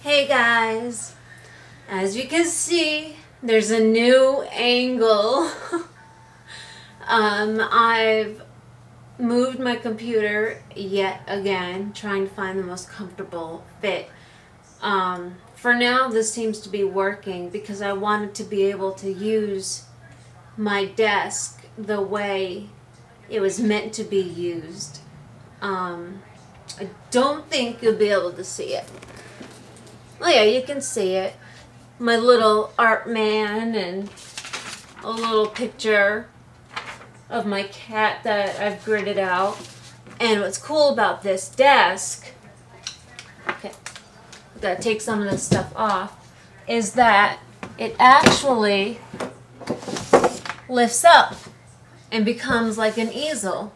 Hey guys, as you can see, there's a new angle. I've moved my computer yet again, trying to find the most comfortable fit. For now, this seems to be working because I wanted to be able to use my desk the way it was meant to be used. I don't think you'll be able to see it. Oh yeah, you can see it. My little art man and a little picture of my cat that I've gridded out. And what's cool about this desk, okay, I've got to take some of this stuff off, is that it actually lifts up and becomes like an easel.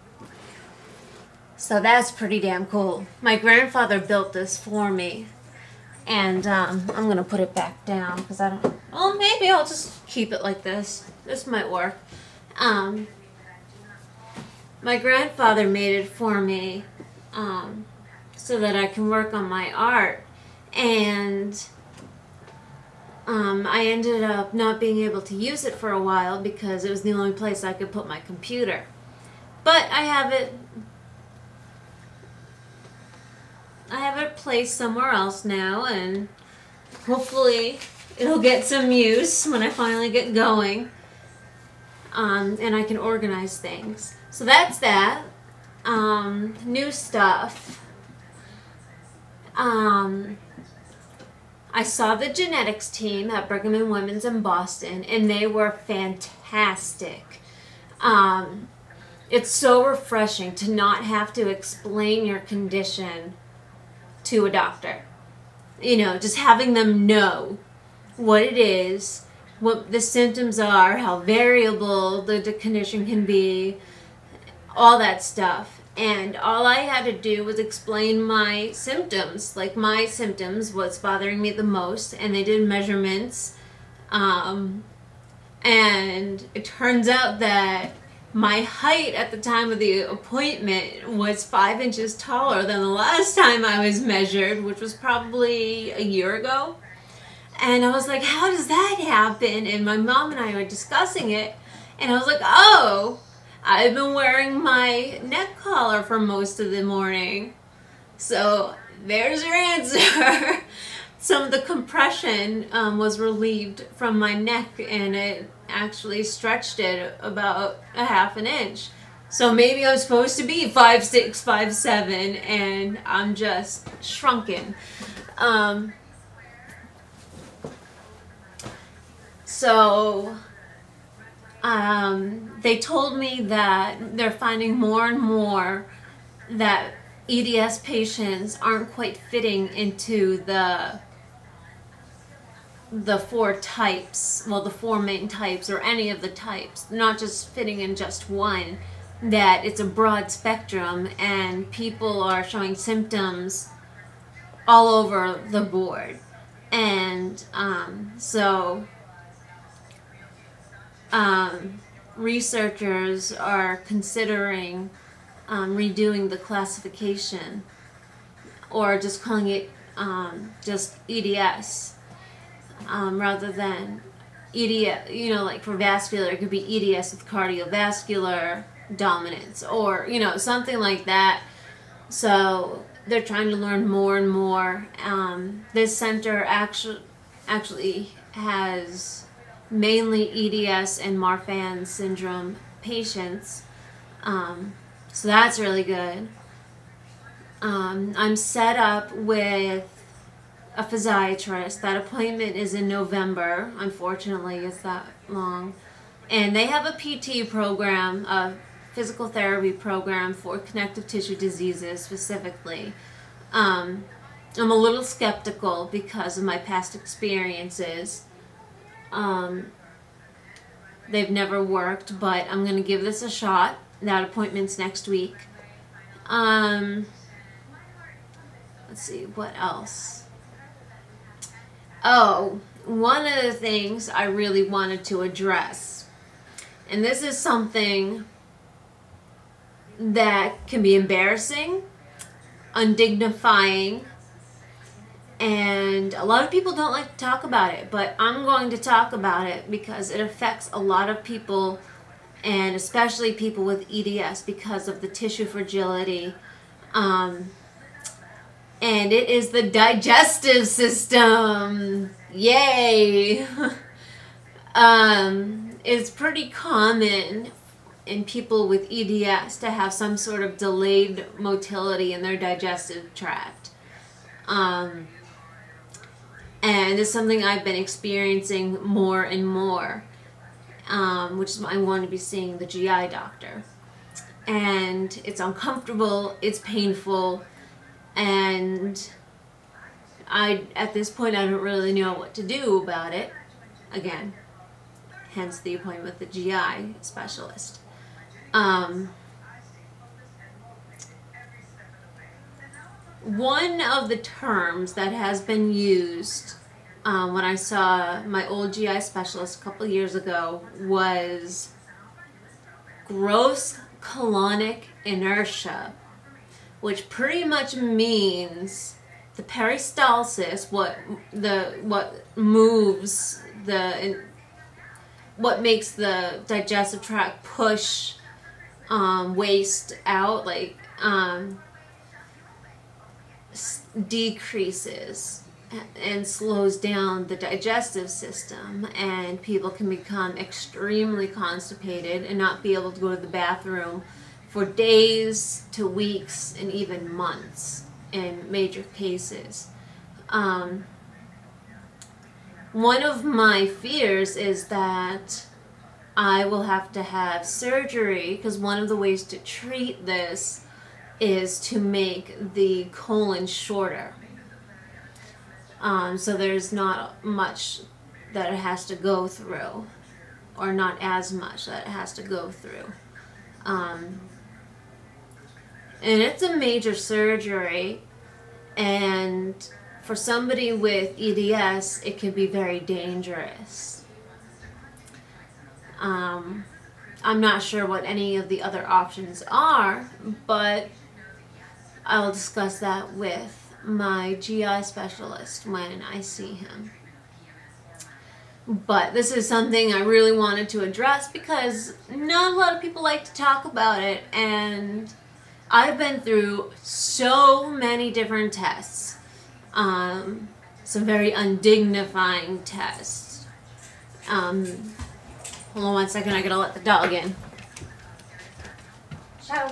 So that's pretty damn cool. My grandfather built this for me. And I'm going to put it back down because I don't... Well, maybe I'll just keep it like this. This might work. My grandfather made it for me so that I can work on my art. And I ended up not being able to use it for a while because it was the only place I could put my computer. But I have it placed somewhere else now, and hopefully it'll get some use when I finally get going, and I can organize things. So that's that. New stuff. I saw the genetics team at Brigham and Women's in Boston, and they were fantastic. It's so refreshing to not have to explain your condition to a doctor. You know, just having them know what it is, what the symptoms are, how variable the condition can be, all that stuff. And all I had to do was explain my symptoms, like my symptoms, what's bothering me the most, and they did measurements. And it turns out that my height at the time of the appointment was 5 inches taller than the last time I was measured, which was probably a year ago. And I was like, how does that happen? And my mom and I were discussing it, and I was like, oh, I've been wearing my neck collar for most of the morning. So there's your answer. Some of the compression was relieved from my neck, and it actually stretched it about a ½ inch. So maybe I'm supposed to be 5'6", 5'7", and I'm just shrunken. They told me that they're finding more and more that EDS patients aren't quite fitting into the 4 types, well, the 4 main types, or any of the types, not just fitting in just one, that it's a broad spectrum and people are showing symptoms all over the board. And researchers are considering redoing the classification, or just calling it just EDS. Rather than EDS, you know, like for vascular, it could be EDS with cardiovascular dominance, or, you know, something like that. So they're trying to learn more and more. This center actually has mainly EDS and Marfan syndrome patients. So that's really good. I'm set up with a physiatrist. That appointment is in November. Unfortunately, it's that long. And they have a PT program, a physical therapy program for connective tissue diseases specifically. I'm a little skeptical because of my past experiences. They've never worked, but I'm going to give this a shot. That appointment's next week. Let's see, what else? Oh, one of the things I really wanted to address, and this is something that can be embarrassing, undignifying, and And a lot of people don't like to talk about it, but I'm going to talk about it because it affects a lot of people, and especially people with EDS, because of the tissue fragility. And it is the digestive system. Yay! It's pretty common in people with EDS to have some sort of delayed motility in their digestive tract. And it's something I've been experiencing more and more, which is why I want to be seeing the GI doctor. And it's uncomfortable, it's painful, and at this point I don't really know what to do about it. Again, hence the appointment with the GI specialist. One of the terms that has been used when I saw my old GI specialist a couple years ago was gross colonic inertia, which pretty much means the peristalsis, what makes the digestive tract push waste out, like decreases and slows down the digestive system, and people can become extremely constipated and not be able to go to the bathroom for days to weeks and even months in major cases. One of my fears is that I will have to have surgery, because one of the ways to treat this is to make the colon shorter. So there's not much that it has to go through, or not as much that it has to go through. And it's a major surgery, and for somebody with EDS, it can be very dangerous. I'm not sure what any of the other options are, but I'll discuss that with my GI specialist when I see him. But this is something I really wanted to address because not a lot of people like to talk about it, and I've been through so many different tests, some very undignifying tests. Hold on one second, I gotta let the dog in. Ciao.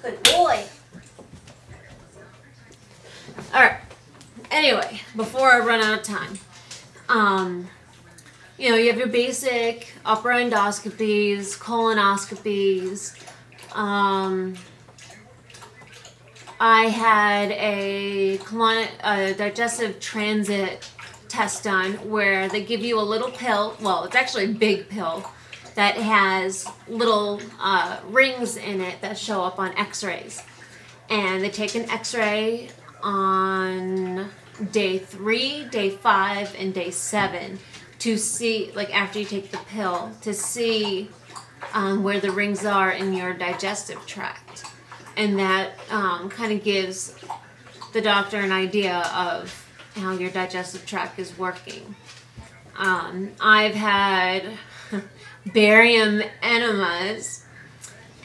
Good boy. Alright, anyway, before I run out of time, you know, you have your basic upper endoscopies, colonoscopies. I had a digestive transit test done where they give you a little pill, well, it's actually a big pill, that has little rings in it that show up on x-rays. And they take an x-ray on day 3, day 5, and day 7 to see, like after you take the pill, to see where the rings are in your digestive tract. And that kind of gives the doctor an idea of how your digestive tract is working. I've had barium enemas,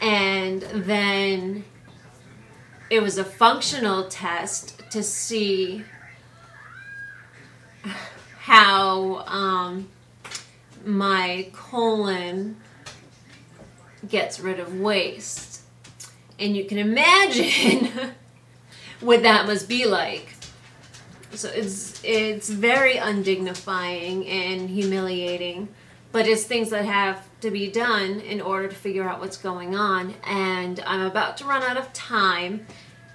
and then it was a functional test to see how my colon gets rid of waste. And you can imagine what that must be like. So it's very undignifying and humiliating, but it's things that have to be done in order to figure out what's going on. And I'm about to run out of time.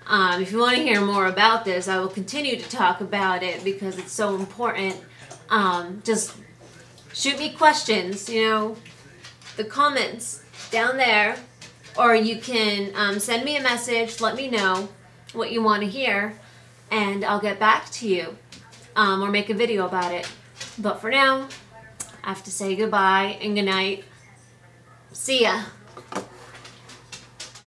If you want to hear more about this, I will continue to talk about it because it's so important. Just shoot me questions, you know, the comments down there, or you can send me a message, let me know what you want to hear, and I'll get back to you, or make a video about it. But for now, I have to say goodbye and good night. See ya.